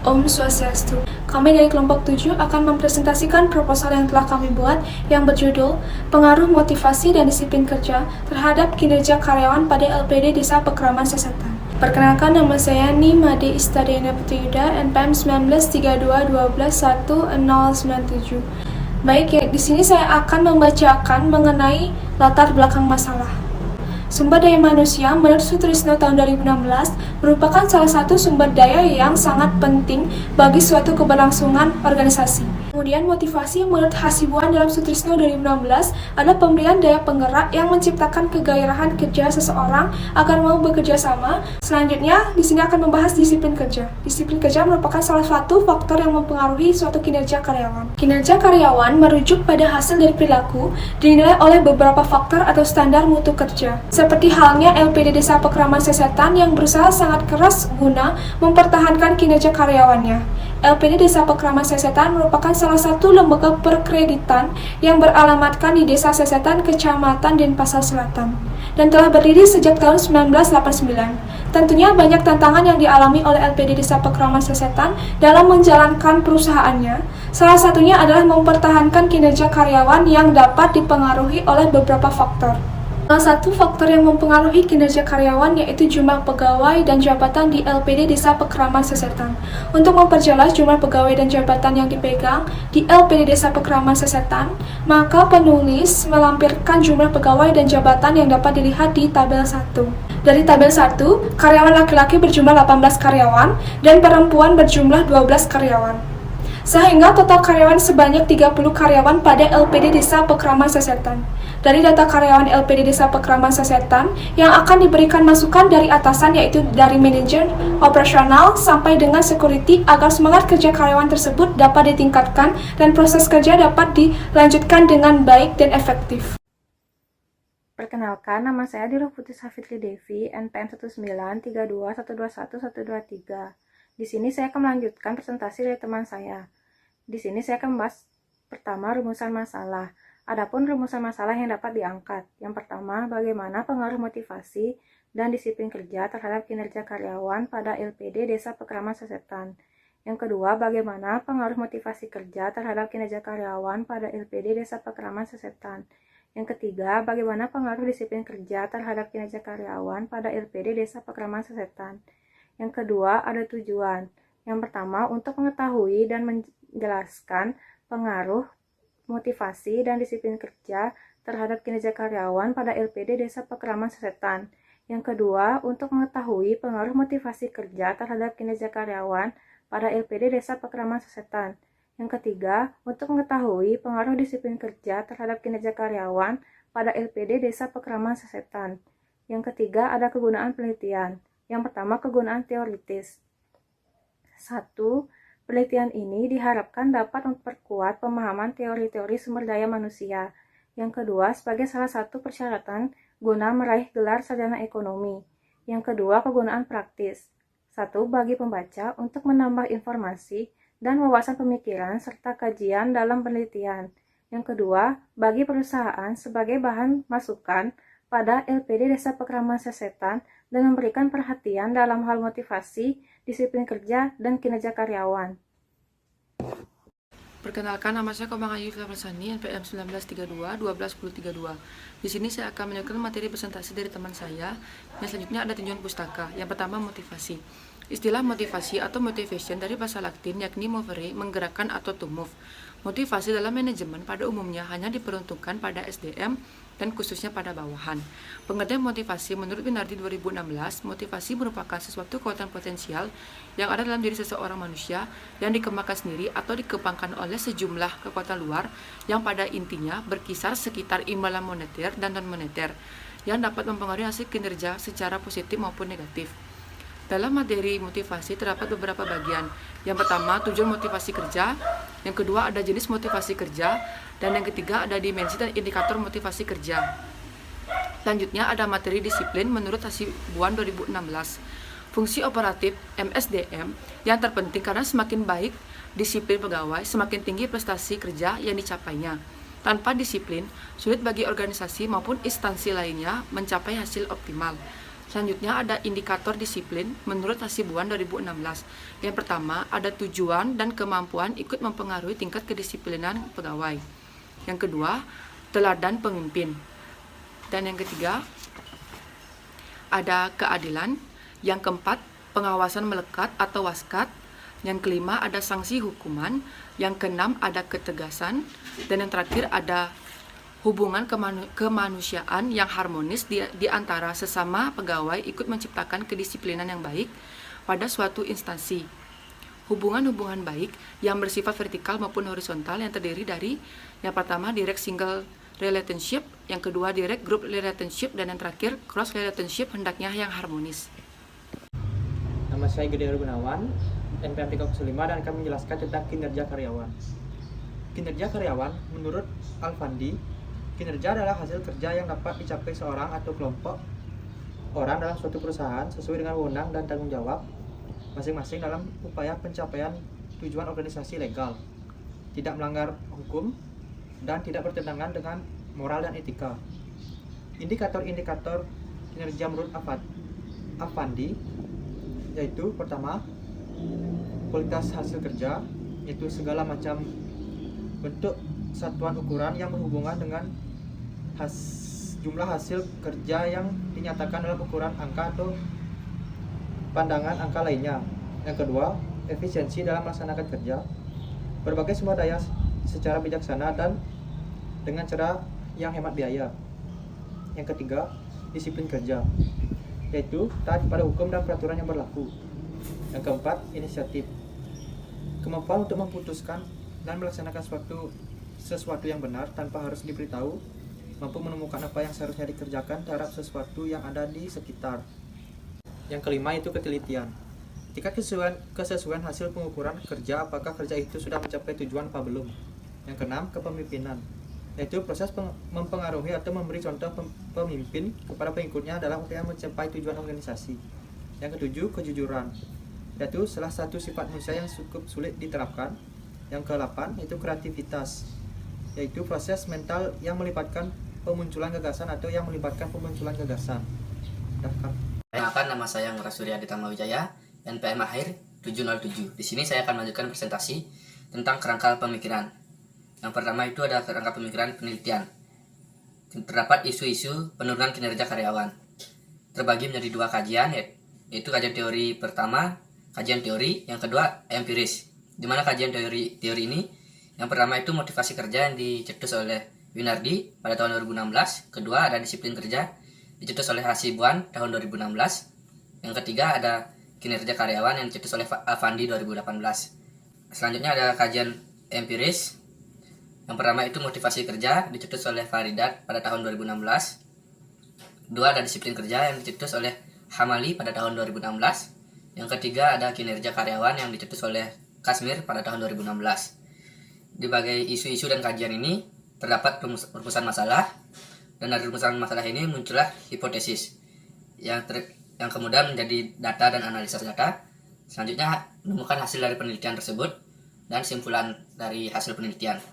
Om Swastiastu. Kami dari kelompok 7 akan mempresentasikan proposal yang telah kami buat yang berjudul Pengaruh Motivasi dan Disiplin Kerja terhadap Kinerja Karyawan pada LPD Desa Pekraman Sesetan. Perkenalkan, nama saya Nimade Istadiana Putuyuda, NPM 1932121097. Baik, ya, di sini saya akan membacakan mengenai latar belakang masalah. Sumber daya manusia menurut Sutrisno tahun 2016 merupakan salah satu sumber daya yang sangat penting bagi suatu keberlangsungan organisasi. Kemudian motivasi menurut Hasibuan dalam Sutrisno 2016 adalah pemberian daya penggerak yang menciptakan kegairahan kerja seseorang agar mau bekerja sama. Selanjutnya, di sini akan membahas disiplin kerja. Disiplin kerja merupakan salah satu faktor yang mempengaruhi suatu kinerja karyawan. Kinerja karyawan merujuk pada hasil dari perilaku dinilai oleh beberapa faktor atau standar mutu kerja. Seperti halnya LPD Desa Pekraman Sesetan yang berusaha sangat keras guna mempertahankan kinerja karyawannya. LPD Desa Pekraman Sesetan merupakan salah satu lembaga perkreditan yang beralamatkan di Desa Sesetan, Kecamatan Denpasar Selatan, dan telah berdiri sejak tahun 1989. Tentunya banyak tantangan yang dialami oleh LPD Desa Pekraman Sesetan dalam menjalankan perusahaannya. Salah satunya adalah mempertahankan kinerja karyawan yang dapat dipengaruhi oleh beberapa faktor. Salah satu faktor yang mempengaruhi kinerja karyawan yaitu jumlah pegawai dan jabatan di LPD Desa Pekraman Sesetan. Untuk memperjelas jumlah pegawai dan jabatan yang dipegang di LPD Desa Pekraman Sesetan, maka penulis melampirkan jumlah pegawai dan jabatan yang dapat dilihat di tabel 1. Dari tabel 1, karyawan laki-laki berjumlah 18 karyawan dan perempuan berjumlah 12 karyawan. Sehingga total karyawan sebanyak 30 karyawan pada LPD Desa Pekraman Sesetan. Dari data karyawan LPD Desa Pekraman Sesetan yang akan diberikan masukan dari atasan yaitu dari manajer, operasional, sampai dengan security agar semangat kerja karyawan tersebut dapat ditingkatkan dan proses kerja dapat dilanjutkan dengan baik dan efektif. Perkenalkan, nama saya Dira Putri Safitri Devi, NPM 19321211123. Di sini saya akan melanjutkan presentasi dari teman saya. Di sini saya akan membahas pertama rumusan masalah. Adapun rumusan masalah yang dapat diangkat. Yang pertama, bagaimana pengaruh motivasi dan disiplin kerja terhadap kinerja karyawan pada LPD Desa Pekraman Sesetan. Yang kedua, bagaimana pengaruh motivasi kerja terhadap kinerja karyawan pada LPD Desa Pekraman Sesetan. Yang ketiga, bagaimana pengaruh disiplin kerja terhadap kinerja karyawan pada LPD Desa Pekraman Sesetan. Yang kedua, ada tujuan. Yang pertama, untuk mengetahui dan menjelaskan pengaruh motivasi dan disiplin kerja terhadap kinerja karyawan pada LPD Desa Pekraman Sesetan. Yang kedua, untuk mengetahui pengaruh motivasi kerja terhadap kinerja karyawan pada LPD Desa Pekraman Sesetan. Yang ketiga, untuk mengetahui pengaruh disiplin kerja terhadap kinerja karyawan pada LPD Desa Pekraman Sesetan. Yang ketiga, ada kegunaan penelitian. Yang pertama, kegunaan teoritis. 1. Penelitian ini diharapkan dapat memperkuat pemahaman teori-teori sumber daya manusia. Yang kedua, sebagai salah satu persyaratan guna meraih gelar sarjana ekonomi. Yang kedua, kegunaan praktis. 1. Bagi pembaca untuk menambah informasi dan wawasan pemikiran serta kajian dalam penelitian. Yang kedua, bagi perusahaan sebagai bahan masukan pada LPD Desa Pekraman Sesetan dan memberikan perhatian dalam hal motivasi, disiplin kerja, dan kinerja karyawan. Perkenalkan, nama saya Komang Ayu Fitafasani, NPM 1932121032. Di sini saya akan menjelaskan materi presentasi dari teman saya. Yang selanjutnya ada tinjauan pustaka. Yang pertama, motivasi. Istilah motivasi atau motivation dari bahasa Latin yakni movere, menggerakkan atau to move. Motivasi dalam manajemen pada umumnya hanya diperuntukkan pada SDM dan khususnya pada bawahan. Pengertian motivasi menurut Winardi 2016, motivasi merupakan sesuatu kekuatan potensial yang ada dalam diri seseorang manusia yang dikembangkan sendiri atau dikembangkan oleh sejumlah kekuatan luar yang pada intinya berkisar sekitar imbalan moneter dan non-moneter yang dapat mempengaruhi hasil kinerja secara positif maupun negatif. Dalam materi motivasi terdapat beberapa bagian. Yang pertama, tujuan motivasi kerja. Yang kedua, ada jenis motivasi kerja. Dan yang ketiga, ada dimensi dan indikator motivasi kerja. Selanjutnya, ada materi disiplin menurut Hasibuan 2016. Fungsi operatif MSDM yang terpenting karena semakin baik disiplin pegawai, semakin tinggi prestasi kerja yang dicapainya. Tanpa disiplin, sulit bagi organisasi maupun instansi lainnya mencapai hasil optimal. Selanjutnya ada indikator disiplin menurut Hasibuan 2016. Yang pertama, ada tujuan dan kemampuan ikut mempengaruhi tingkat kedisiplinan pegawai. Yang kedua, teladan pemimpin. Dan yang ketiga, ada keadilan. Yang keempat, pengawasan melekat atau waskat. Yang kelima, ada sanksi hukuman. Yang keenam, ada ketegasan. Dan yang terakhir, ada hubungan kemanusiaan yang harmonis di antara sesama pegawai ikut menciptakan kedisiplinan yang baik pada suatu instansi. Hubungan-hubungan baik yang bersifat vertikal maupun horizontal yang terdiri dari yang pertama direct single relationship, yang kedua direct group relationship, dan yang terakhir cross relationship hendaknya yang harmonis. Nama saya Gede Gunawan, NPM 305, dan akan menjelaskan tentang kinerja karyawan. Kinerja karyawan menurut Alfandi, kinerja adalah hasil kerja yang dapat dicapai seorang atau kelompok orang dalam suatu perusahaan sesuai dengan wewenang dan tanggung jawab masing-masing dalam upaya pencapaian tujuan organisasi legal, tidak melanggar hukum, dan tidak bertentangan dengan moral dan etika. Indikator-indikator kinerja menurut Alfandi yaitu pertama, kualitas hasil kerja, yaitu segala macam bentuk satuan ukuran yang berhubungan dengan jumlah hasil kerja yang dinyatakan dalam ukuran angka atau pandangan angka lainnya. Yang kedua, efisiensi dalam melaksanakan kerja, berbagai sumber daya secara bijaksana dan dengan cara yang hemat biaya. Yang ketiga, disiplin kerja, yaitu taat pada hukum dan peraturan yang berlaku. Yang keempat, inisiatif, kemampuan untuk memutuskan dan melaksanakan sesuatu yang benar tanpa harus diberitahu, mampu menemukan apa yang seharusnya dikerjakan terhadap sesuatu yang ada di sekitar. Yang kelima itu ketelitian, tingkat kesesuaian hasil pengukuran kerja, apakah kerja itu sudah mencapai tujuan apa belum. Yang keenam, kepemimpinan, yaitu proses mempengaruhi atau memberi contoh pemimpin kepada pengikutnya dalam upaya mencapai tujuan organisasi. Yang ketujuh, kejujuran, yaitu salah satu sifat manusia yang cukup sulit diterapkan. Yang ke-8 itu kreativitas, yaitu proses mental yang melibatkan pemunculan gagasan atau yang melibatkan pemunculan gagasan. Perkenalkan, nama saya Ngurah Surya Ditama Wijaya, NPM akhir 707. Di sini saya akan melanjutkan presentasi tentang kerangka pemikiran. Yang pertama itu ada kerangka pemikiran penelitian. Terdapat isu-isu penurunan kinerja karyawan. Terbagi menjadi dua kajian, yaitu kajian teori pertama, kajian teori, yang kedua empiris. Di mana kajian teori ini, yang pertama itu motivasi kerja yang dicetus oleh Winardi pada tahun 2016. Kedua ada disiplin kerja dicetus oleh Hasibuan tahun 2016. Yang ketiga ada kinerja karyawan yang dicetus oleh Alfandi 2018. Selanjutnya ada kajian empiris. Yang pertama itu motivasi kerja dicetus oleh Faridat pada tahun 2016. Kedua ada disiplin kerja yang dicetus oleh Hamali pada tahun 2016. Yang ketiga ada kinerja karyawan yang dicetus oleh Kasmir pada tahun 2016. Di bagai isu-isu dan kajian ini terdapat rumusan masalah, dan dari rumusan masalah ini muncullah hipotesis yang kemudian menjadi data dan analisis data. Selanjutnya menemukan hasil dari penelitian tersebut dan simpulan dari hasil penelitian.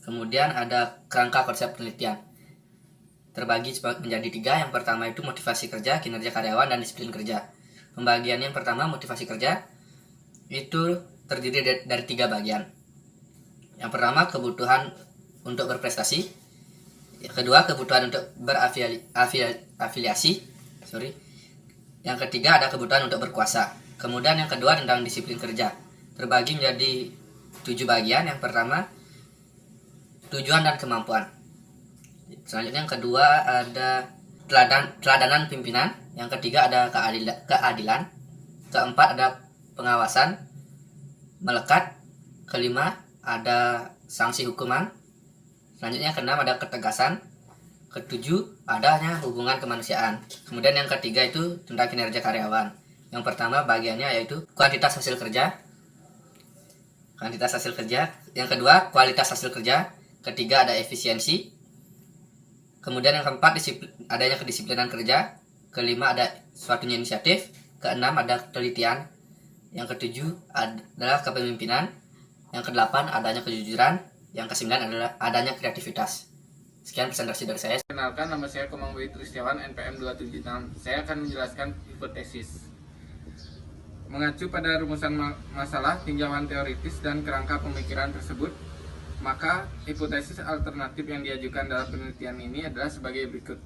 Kemudian ada kerangka konsep penelitian, terbagi menjadi tiga. Yang pertama itu motivasi kerja, kinerja karyawan, dan disiplin kerja. Pembagian yang pertama, motivasi kerja, itu terdiri dari tiga bagian. Yang pertama, kebutuhan untuk berprestasi. Yang kedua, kebutuhan untuk berafiliasi. Yang ketiga, ada kebutuhan untuk berkuasa. Kemudian yang kedua tentang disiplin kerja, terbagi menjadi 7 bagian. Yang pertama, tujuan dan kemampuan. Selanjutnya yang kedua ada teladanan pimpinan. Yang ketiga ada keadilan. Keempat ada pengawasan melekat. Kelima ada sanksi hukuman. Selanjutnya keenam ada ketegasan. Ketujuh adanya hubungan kemanusiaan. Kemudian yang ketiga itu tentang kinerja karyawan. Yang pertama bagiannya yaitu kuantitas hasil kerja. Yang kedua kualitas hasil kerja. Ketiga ada efisiensi. Kemudian yang keempat adanya kedisiplinan kerja. Kelima ada suatunya inisiatif. Keenam ada ketelitian. Yang ketujuh adalah kepemimpinan. Yang kedelapan adanya kejujuran. Yang kesembilan adalah adanya kreativitas. Sekian presentasi dari saya. Perkenalkan, nama saya Komang Boy Tristiawan, NPM 276. Saya akan menjelaskan hipotesis. Mengacu pada rumusan masalah, tinjauan teoritis, dan kerangka pemikiran tersebut, maka hipotesis alternatif yang diajukan dalam penelitian ini adalah sebagai berikut.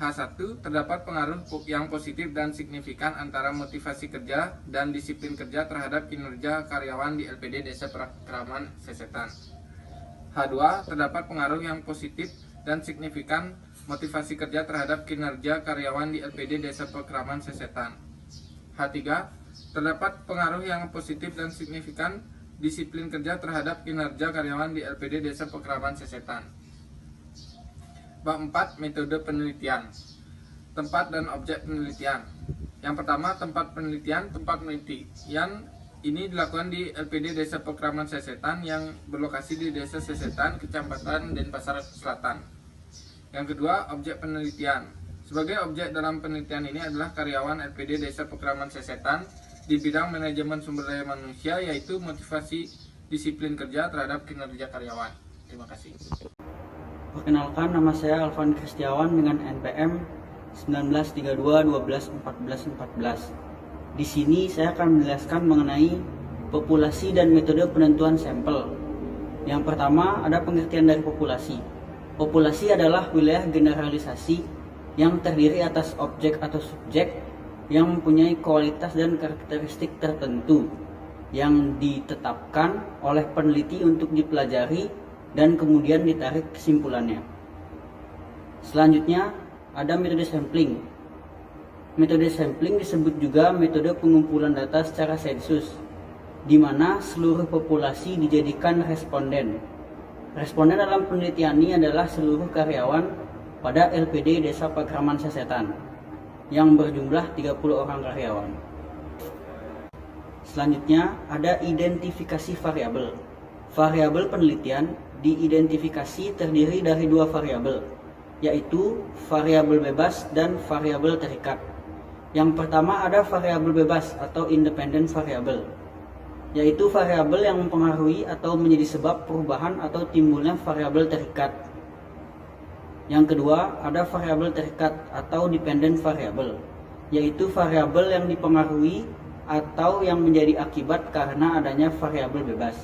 H1, terdapat pengaruh yang positif dan signifikan antara motivasi kerja dan disiplin kerja terhadap kinerja karyawan di LPD Desa Pakraman Sesetan. H2, terdapat pengaruh yang positif dan signifikan motivasi kerja terhadap kinerja karyawan di LPD Desa Pakraman Sesetan. H3, terdapat pengaruh yang positif dan signifikan disiplin kerja terhadap kinerja karyawan di LPD Desa Pakraman Sesetan. Bab 4. Metode penelitian. Tempat dan objek penelitian. Yang pertama, tempat penelitian. Tempat penelitian ini dilakukan di LPD Desa Pakraman Sesetan yang berlokasi di Desa Sesetan, Kecamatan Denpasar Selatan. Yang kedua, objek penelitian. Sebagai objek dalam penelitian ini adalah karyawan LPD Desa Pakraman Sesetan di bidang manajemen sumber daya manusia, yaitu motivasi disiplin kerja terhadap kinerja karyawan. Terima kasih. Perkenalkan, nama saya Alvan Kristiawan dengan NPM 1932121414. Di sini saya akan menjelaskan mengenai populasi dan metode penentuan sampel. Yang pertama, ada pengertian dari populasi. Populasi adalah wilayah generalisasi yang terdiri atas objek atau subjek yang mempunyai kualitas dan karakteristik tertentu yang ditetapkan oleh peneliti untuk dipelajari dan kemudian ditarik kesimpulannya. Selanjutnya ada metode sampling. Metode sampling disebut juga metode pengumpulan data secara sensus, di mana seluruh populasi dijadikan responden. Responden dalam penelitian ini adalah seluruh karyawan pada LPD Desa Pakraman Sesetan yang berjumlah 30 orang karyawan. Selanjutnya ada identifikasi variabel. Variabel penelitian diidentifikasi terdiri dari dua variabel, yaitu variabel bebas dan variabel terikat. Yang pertama ada variabel bebas atau independent variable, yaitu variabel yang mempengaruhi atau menjadi sebab perubahan atau timbulnya variabel terikat. Yang kedua ada variabel terikat atau dependent variable, yaitu variabel yang dipengaruhi atau yang menjadi akibat karena adanya variabel bebas.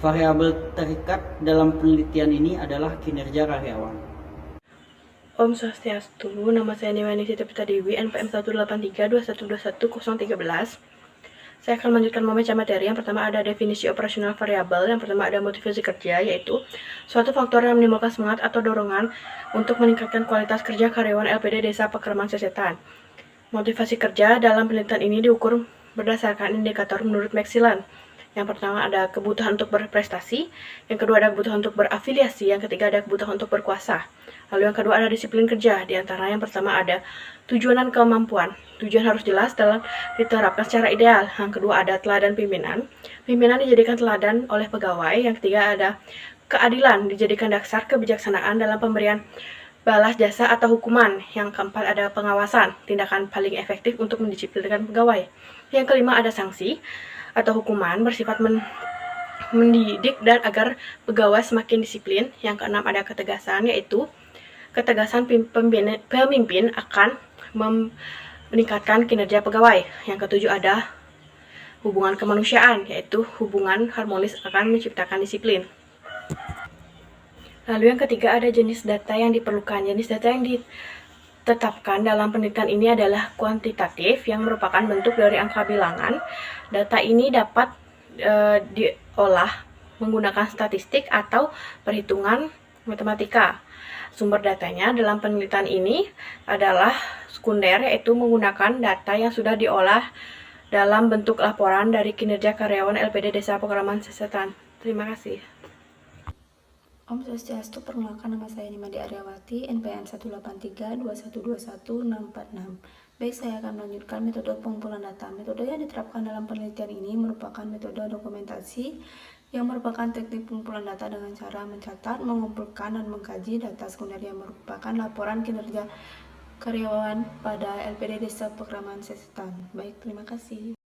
Variabel terikat dalam penelitian ini adalah kinerja karyawan. Om Swastiastu, nama saya Niwani Sitipta Dewi, NPM 18321211013. Saya akan melanjutkan membaca materi. Yang pertama ada definisi operasional variabel. Yang pertama ada motivasi kerja, yaitu suatu faktor yang menimbulkan semangat atau dorongan untuk meningkatkan kualitas kerja karyawan LPD Desa Pakraman Sesetan. Motivasi kerja dalam penelitian ini diukur berdasarkan indikator menurut Maxillan. Yang pertama ada kebutuhan untuk berprestasi, yang kedua ada kebutuhan untuk berafiliasi, yang ketiga ada kebutuhan untuk berkuasa. Lalu yang kedua ada disiplin kerja, di antara yang pertama ada tujuan dan kemampuan. Tujuan harus jelas dalam diterapkan secara ideal. Yang kedua ada teladan pimpinan. Pimpinan dijadikan teladan oleh pegawai. Yang ketiga ada keadilan, dijadikan dasar kebijaksanaan dalam pemberian balas jasa atau hukuman. Yang keempat ada pengawasan, tindakan paling efektif untuk mendisiplinkan pegawai. Yang kelima ada sanksi atau hukuman bersifat mendidik dan agar pegawai semakin disiplin. Yang keenam ada ketegasan, yaitu ketegasan pemimpin akan meningkatkan kinerja pegawai. Yang ketujuh ada hubungan kemanusiaan, yaitu hubungan harmonis akan menciptakan disiplin. Lalu yang ketiga ada jenis data yang diperlukan. Jenis data yang ditetapkan dalam penelitian ini adalah kuantitatif, yang merupakan bentuk dari angka bilangan. Data ini dapat diolah menggunakan statistik atau perhitungan matematika. Sumber datanya dalam penelitian ini adalah sekunder, yaitu menggunakan data yang sudah diolah dalam bentuk laporan dari kinerja karyawan LPD Desa Pakraman Sesetan. Terima kasih. Om Swastiastu, perkenalkan nama saya Nimadi Aryawati, NPM 18321211646. Baik, saya akan melanjutkan metode pengumpulan data. Metode yang diterapkan dalam penelitian ini merupakan metode dokumentasi yang merupakan teknik pengumpulan data dengan cara mencatat, mengumpulkan, dan mengkaji data sekunder yang merupakan laporan kinerja karyawan pada LPD Desa Pakraman Sesetan. Baik, terima kasih.